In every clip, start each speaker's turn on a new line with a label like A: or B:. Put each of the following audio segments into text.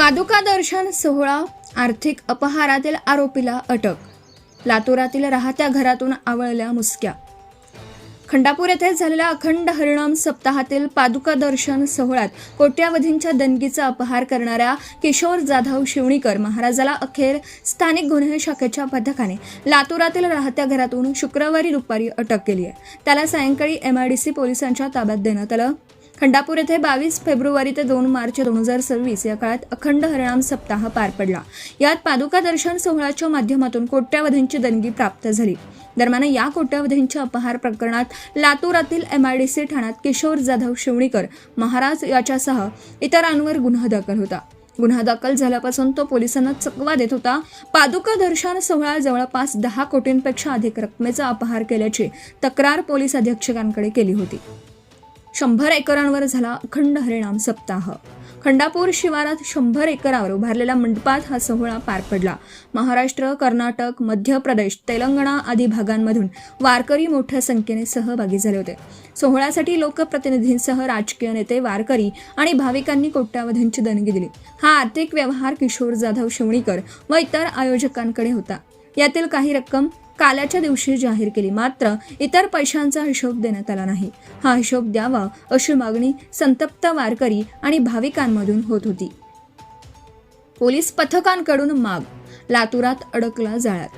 A: पादुका दर्शन सोहळा आर्थिक अपहारातील आरोपीला अटक. लातूरातील राहत्या घरातून आवळल्या मुसक्या. खंडापूर येथे झालेल्या अखंड हरिनाम सप्ताहातील पादुका दर्शन सोहळ्यात कोट्यावधींच्या देणगीचा अपहार करणाऱ्या किशोर जाधव शिवणीकर महाराजाला अखेर स्थानिक गुन्हे शाखेच्या पथकाने लातूरातील राहत्या घरातून शुक्रवारी दुपारी अटक केली आहे. त्याला सायंकाळी MIDC पोलिसांच्या ताब्यात देण्यात आलं. खंडापूर येथे 22 फेब्रुवारी ते 2 मार्च 2026 या काळात अखंड हरिनाम सप्ताह पार पडला. यात पादुका दर्शन सोहळ्याच्या माध्यमातून कोट्यावधींची देणगी प्राप्त झाली. दरम्यान या कोट्यावधींच्या अपहार प्रकरणात लातूरातील MIDC ठाण्यात किशोर जाधव शिवणीकर महाराज याच्यासह इतरांवर गुन्हा दाखल होता. गुन्हा दाखल झाल्यापासून तो पोलिसांना चकवा देत होता. पादुका दर्शन सोहळा जवळपास 10 कोटींपेक्षा अधिक रकमेचा अपहार केल्याची तक्रार पोलीस अधीक्षकांकडे केली होती. 100 एकरांवर झाला अखंड हरिनाम सप्ताह. खंडापूर शिवारात 100 एकरावर उभारलेल्या मंडपात हा सोहळा पार पडला. महाराष्ट्र, कर्नाटक, मध्य प्रदेश, तेलंगणा आदी भागांमधून वारकरी मोठ्या संख्येने सहभागी झाले होते. सोहळ्यासाठी लोकप्रतिनिधींसह राजकीय नेते, वारकरी आणि भाविकांनी कोट्यावधींची देणगी दिली. हा आर्थिक व्यवहार किशोर जाधव शिवणीकर व इतर आयोजकांकडे होता. यातील काही रक्कम काल्याच्या दिवशी जाहीर केली, मात्र इतर पैशांचा हिशोब देण्यात आला नाही. हा हिशोब द्यावा अशी मागणी संतप्त वारकरी आणि भाविकांमधून होत होती. पोलीस पथकांकडून माग. लातूरात अडकला जाळ्यात.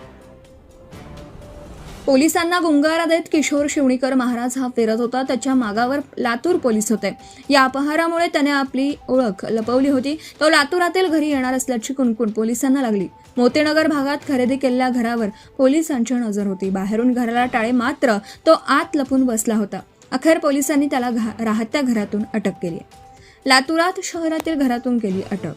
A: पोलिसांना गुंगारा देत किशोर शिवणीकर महाराज हा फिरत होता. त्याच्या मागावर लातूर पोलीस होते. या अपहारामुळे त्याने आपली ओळख लपवली होती. तो लातूरातील घरी येणार असल्याची कुणकुण पोलिसांना लागली. मोतीनगर भागात खरेदी केलेल्या घरावर पोलिसांची नजर होती. बाहेरून घराला टाळे, मात्र तो आत लपून बसला होता. अखेर पोलिसांनी त्याला राहत्या घरातून अटक केली. लातूरात शहरातील घरातून केली अटक.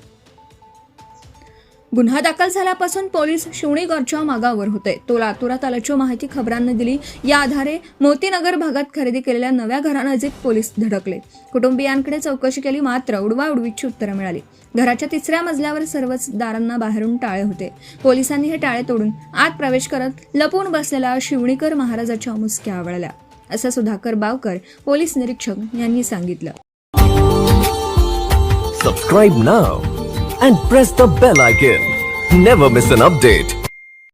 A: गुन्हा दाखल झाल्यापासून पोलीस शिवणीकरच्या मागावर होते. तो लातूरात आल्याची माहिती खबरांनी दिली. या आधारे मोतीनगर भागात खरेदी केलेल्या नव्या घरानजीक पोलीस धडकले. कुटुंबियांकडे चौकशी केली, मात्र उडवाउडवीची उत्तरं मिळाली. घराच्या 3ऱ्या मजल्यावर सर्वच दारांना बाहेरून टाळे होते. पोलिसांनी हे टाळे तोडून आत प्रवेश करत लपून बसलेल्या शिवणीकर महाराजाच्या मुसक्या आवळल्या, असं सुधाकर बावकर पोलीस निरीक्षक यांनी सांगितलं.
B: Subscribe now and press the bell icon. Never miss an update.